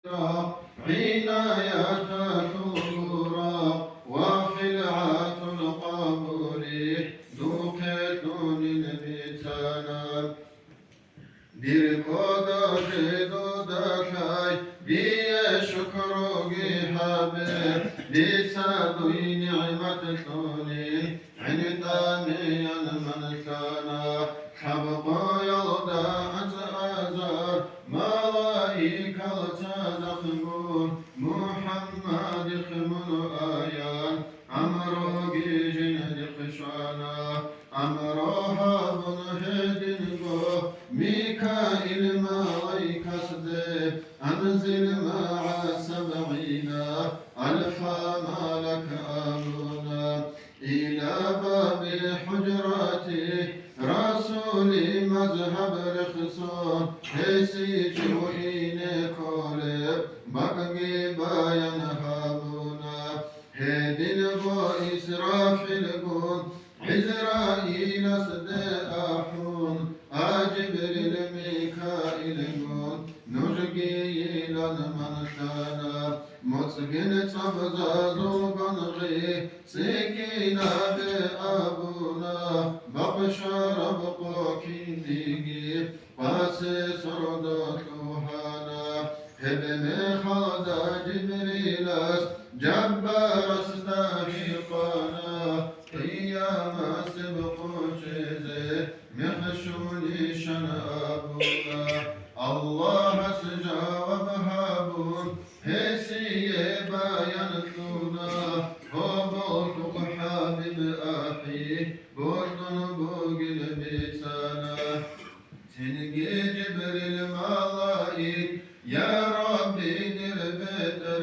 عناية الغرى وخلعة القبول دوقة البتنا ديركودا جدودا كاي بيه شكروغي حبيب لسادوي نعمة توني عنتامي من كان حبقا يلدى أزار ملائكة تدخمون محمد خمن آيان أمروغي جند خشانا أمروها بن هدنكو ميكائيل ملايكة أنزل مع 70,000 ملك آمنا إلى باب حجرته رسولي مذهب رخصون هسي جوين كولب بقي باين هابونا هدين بو إسرافيل قول عزرائيل صدقون جبريل ميكائيل قول نرجي لمن كان مصقن تبزازو بنغي سكينة بأبونا بقشر بقوكين ديجي قاسي سردوتوهانا هبم خلدا جبريلاس جبار استغيقانا قيام سبقو شزي مخشولي شن أبونا الله سجا وبهابون